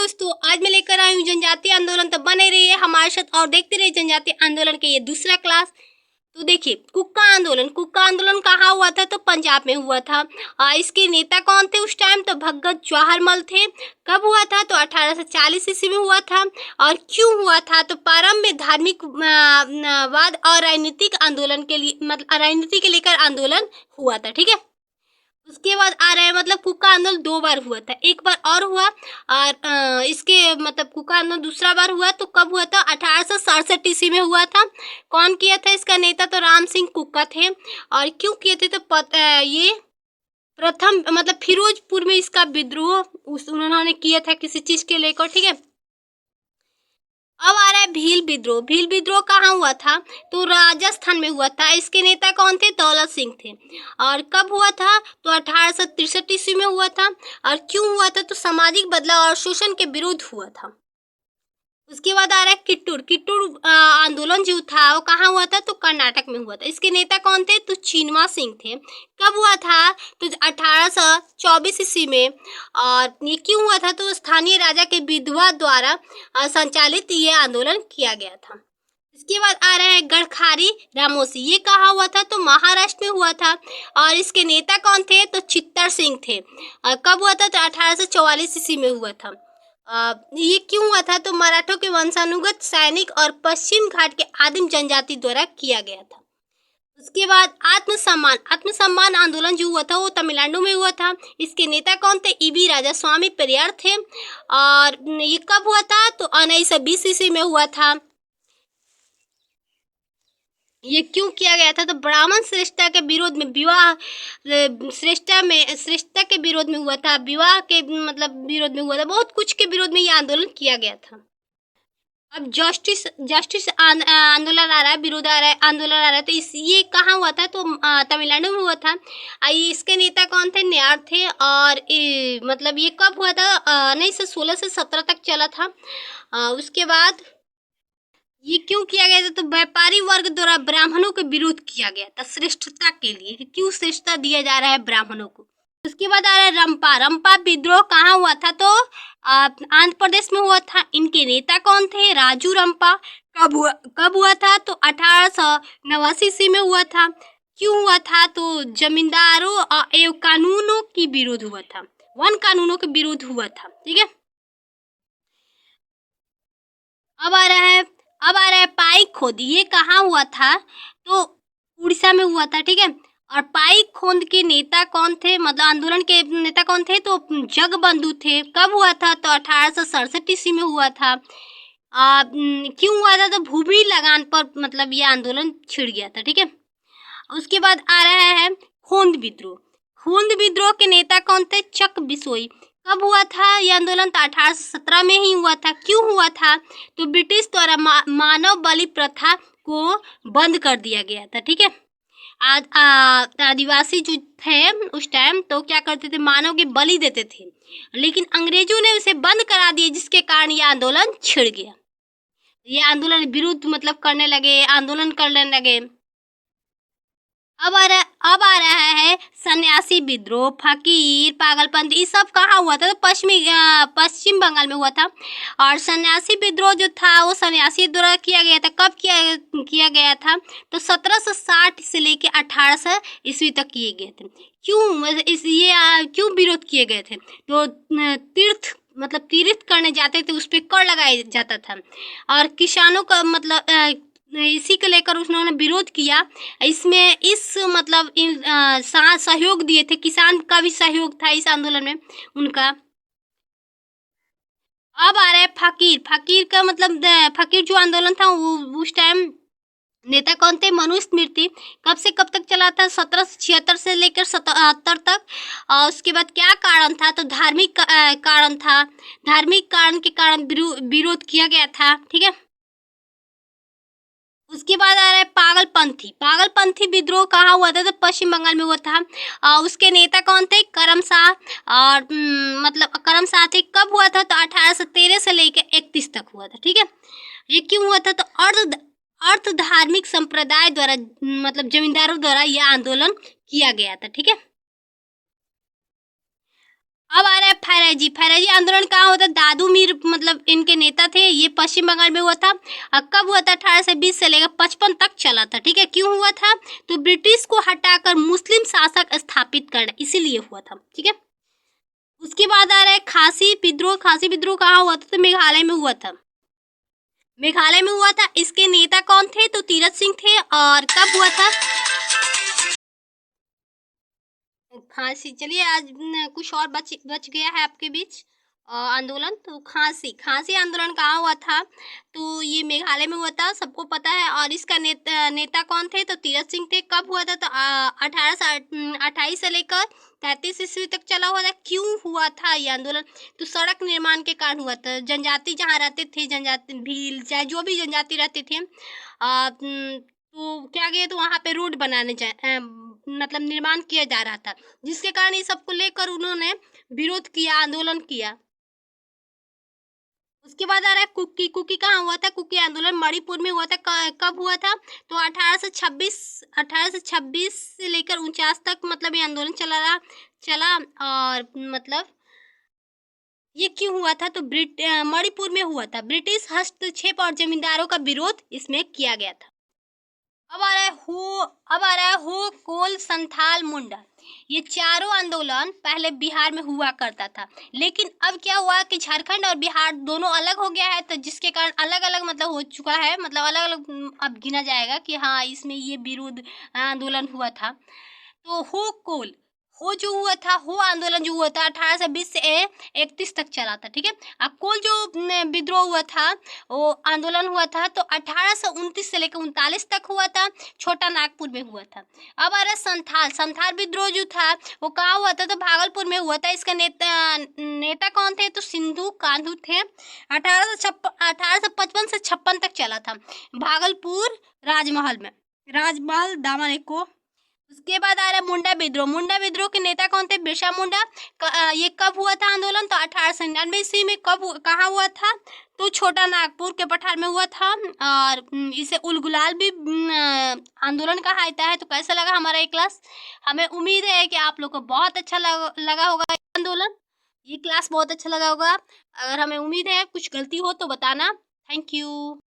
दोस्तों, आज मैं लेकर आई हूँ जनजातीय आंदोलन। तो बने रहिए हमारे साथ और देखते रहिए जनजातीय आंदोलन के ये दूसरा क्लास। तो देखिए, कुक्का आंदोलन कहाँ हुआ था? तो पंजाब में हुआ था। इसके नेता कौन थे उस टाइम? तो भगत जवाहर मल थे। कब हुआ था? तो 1840 ईस्वी में हुआ था। और क्यों हुआ था? तो प्रारंभ में धार्मिक वाद और राजनीतिक आंदोलन के लिए, मतलब राजनीति के लेकर आंदोलन हुआ था। ठीक है, उसके बाद आ रहा है मतलब कुक्का आंदोलन 2 बार हुआ था, एक बार और हुआ। और इसके मतलब कुक्का आंदोलन दूसरा बार हुआ तो कब हुआ था? 1867 ईस्वी में हुआ था। कौन किया था इसका नेता? तो राम सिंह कुक्का थे। और क्यों किए थे? तो ये प्रथम मतलब फिरोजपुर में इसका विद्रोह उन्होंने किया था किसी चीज के लेकर। ठीक है, अब आ रहा है भील विद्रोह। भील विद्रोह कहाँ हुआ था? तो राजस्थान में हुआ था। इसके नेता कौन थे? दौलत सिंह थे। और कब हुआ था? तो 1863 ईस्वी में हुआ था। और क्यों हुआ था? तो सामाजिक बदलाव और शोषण के विरुद्ध हुआ था। उसके बाद आ रहा है किट्टूर आंदोलन जो था वो कहाँ हुआ था? तो कर्नाटक में हुआ था। इसके नेता कौन थे? तो चिन्मा सिंह थे। कब हुआ था? तो 1824 ईस्वी में। और ये क्यों हुआ था? तो स्थानीय राजा के विधवा द्वारा संचालित ये आंदोलन किया गया था। इसके बाद आ रहा है गड़खारी रामोसी। ये कहाँ हुआ था? तो महाराष्ट्र में हुआ था। और इसके नेता कौन थे? तो चित्तर सिंह थे। कब हुआ था? तो 1844 ईस्वी में हुआ था। ये क्यों हुआ था? तो मराठों के वंशानुगत सैनिक और पश्चिम घाट के आदिम जनजाति द्वारा किया गया था। उसके बाद आत्मसम्मान आंदोलन जो हुआ था वो तमिलनाडु में हुआ था। इसके नेता कौन थे? ईवी राजा स्वामी पेरियार थे। और ये कब हुआ था? तो 1920 ईस्वी में हुआ था। ये क्यों किया गया था? तो ब्राह्मण श्रेष्ठता के विरोध में विवाह श्रेष्ठता के विरोध में हुआ था। विवाह के मतलब विरोध में हुआ था। बहुत कुछ के विरोध में ये आंदोलन किया गया था। अब जस्टिस आंदोलन आ रहा है, विरोध आ रहा है, आंदोलन आ रहा है। तो ये कहाँ हुआ था? तो तमिलनाडु में हुआ था। इसके नेता कौन थे? नायर थे। और मतलब ये कब हुआ था? 1916 से 17 तक चला था। उसके बाद ये क्यों किया गया था? तो व्यापारी वर्ग द्वारा ब्राह्मणों के विरोध किया गया था श्रेष्ठता के लिए। क्यों श्रेष्ठता दिया जा रहा है ब्राह्मणों को? उसके बाद आ रहा है रंपा विद्रोह कहाँ हुआ था? तो आंध्र प्रदेश में हुआ था। इनके नेता कौन थे? राजू रंपा। कब हुआ था? तो 1889 ईस्वी में हुआ था। क्यों हुआ था? तो जमींदारों एवं कानूनों की विरोध हुआ था, वन कानूनों के विरोध हुआ था। ठीक है, अब आ रहा है पाइक खोद। ये कहाँ हुआ था? तो उड़ीसा में हुआ था। ठीक है, और पाइक खोद के नेता कौन थे? मतलब आंदोलन के नेता कौन थे? तो जगबंधु थे। कब हुआ था? तो 1867 ईस्वी में हुआ था। क्यों हुआ था? तो भूमि लगान पर मतलब ये आंदोलन छिड़ गया था। ठीक है, उसके बाद आ रहा है खोंद विद्रोह। खोंद विद्रोह के नेता कौन थे? चक बिसोई। कब हुआ था ये आंदोलन? तो 1817 में ही हुआ था। क्यों हुआ था? तो ब्रिटिश द्वारा मानव बलि प्रथा को बंद कर दिया गया था। ठीक है, आदिवासी जो थे उस टाइम तो क्या करते थे? मानव के बलि देते थे, लेकिन अंग्रेजों ने उसे बंद करा दिया, जिसके कारण ये आंदोलन छिड़ गया। ये आंदोलन विरुद्ध मतलब करने लगे, आंदोलन करने लगे। अब आ रहा है सन्यासी विद्रोह, फकीर, पागलपंथी। ये सब कहाँ हुआ था? तो पश्चिम बंगाल में हुआ था। और सन्यासी विद्रोह जो था वो सन्यासी द्वारा किया गया था। कब किया गया था? तो 1760 से लेकर 1800 ईस्वी तक किए गए थे। क्यों विरोध किए गए थे? तो तीर्थ करने जाते थे, उस पर कर लगाया जाता था। और किसानों का मतलब इसी को लेकर उन्होंने विरोध किया। इसमें मतलब सहयोग दिए थे, किसान का भी सहयोग था इस आंदोलन में उनका। अब आ रहा है फकीर का मतलब फकीर जो आंदोलन था उस टाइम नेता कौन थे? मनुस्मृति। कब से कब तक चला था? 1776 से लेकर 77 तक। उसके बाद क्या कारण था? तो धार्मिक कारण था। धार्मिक कारण के कारण विरोध किया गया था। ठीक है, उसके बाद आ रहा है पागलपंथी विद्रोह कहाँ हुआ था? तो पश्चिम बंगाल में हुआ था। उसके नेता कौन थे? करमशाह। और मतलब करमशाह थे। कब हुआ था? तो 1813 से लेकर 31 तक हुआ था। ठीक है, ये क्यों हुआ था? तो अर्थ धार्मिक संप्रदाय द्वारा मतलब जमींदारों द्वारा यह आंदोलन किया गया था। ठीक है, अब आ रहा है फैराजी आंदोलन कहाँ होता है? दादू मीर पश्चिम बंगाल में हुआ था। कब हुआ था? 1820 से लेकर 55 तक चला था। ठीक है, क्यों हुआ था? तो ब्रिटिश को हटाकर मुस्लिम शासक स्थापित करना, इसीलिए हुआ था। ठीक है, उसके बाद आ रहा है खासी विद्रोह। खासी विद्रोह कहाँ हुआ था? तो मेघालय में हुआ था। मेघालय में हुआ था। इसके नेता कौन थे? तो तीरथ सिंह थे। और कब हुआ था? खांसी। चलिए, आज कुछ और बच गया है आपके बीच आंदोलन। तो खांसी खांसी आंदोलन कहाँ हुआ था? तो ये मेघालय में हुआ था, सबको पता है। और इसका नेता कौन थे? तो तीरथ सिंह थे। कब हुआ था? तो 1828 से लेकर 33 ईस्वी तक चला हुआ था। क्यों हुआ था ये आंदोलन? तो सड़क निर्माण के कारण हुआ था। जनजाति जहाँ रहते थे, जनजाति भील चाहे जो भी जनजाति रहते थे, तो क्या किया, तो वहाँ पे रोड मतलब निर्माण किया जा रहा था, जिसके कारण ये सबको लेकर उन्होंने विरोध किया, आंदोलन किया। उसके बाद आ रहा है कुकी। कुकी कहाँ हुआ था? कुकी आंदोलन मणिपुर में हुआ था। कब हुआ था? तो 1826 से लेकर 49 तक मतलब ये आंदोलन चला। और मतलब ये क्यों हुआ था? तो मणिपुर में हुआ था। ब्रिटिश हस्तक्षेप और जमींदारों का विरोध इसमें किया गया था। अब आ रहा है हो कोल संथाल मुंडा। ये चारों आंदोलन पहले बिहार में हुआ करता था, लेकिन अब क्या हुआ कि झारखंड और बिहार दोनों अलग हो गया है, तो जिसके कारण अलग अलग मतलब हो चुका है, मतलब अलग अलग अब गिना जाएगा कि हाँ इसमें ये विरोध आंदोलन हुआ था। तो हो जो हुआ था, हो आंदोलन जो हुआ था 1820 से 31 तक चला था। ठीक है, अब कोल जो विद्रोह हुआ था, वो आंदोलन हुआ था तो 1829 से लेकर 39 तक हुआ था, छोटा नागपुर में हुआ था। अब आ रहा संथाल विद्रोह जो था वो कहाँ हुआ था? तो भागलपुर में हुआ था। इसका नेता कौन थे? तो सिंधु कान्हू थे। 1855 से 56 तक चला था, भागलपुर राजमहल दामन। उसके बाद आ रहा है मुंडा विद्रोह। मुंडा विद्रोह के नेता कौन थे? बिरसा मुंडा। ये कब हुआ था आंदोलन? तो 1899 ईस्वी में। कहाँ हुआ था? तो छोटा नागपुर के पठार में हुआ था। और इसे उलगुलाल भी आंदोलन कहा जाता है। तो कैसा लगा हमारा ये क्लास? हमें उम्मीद है कि आप लोग को बहुत अच्छा लगा होगा ये आंदोलन। ये क्लास बहुत अच्छा लगा होगा। अगर हमें उम्मीद है कुछ गलती हो तो बताना। Thank you.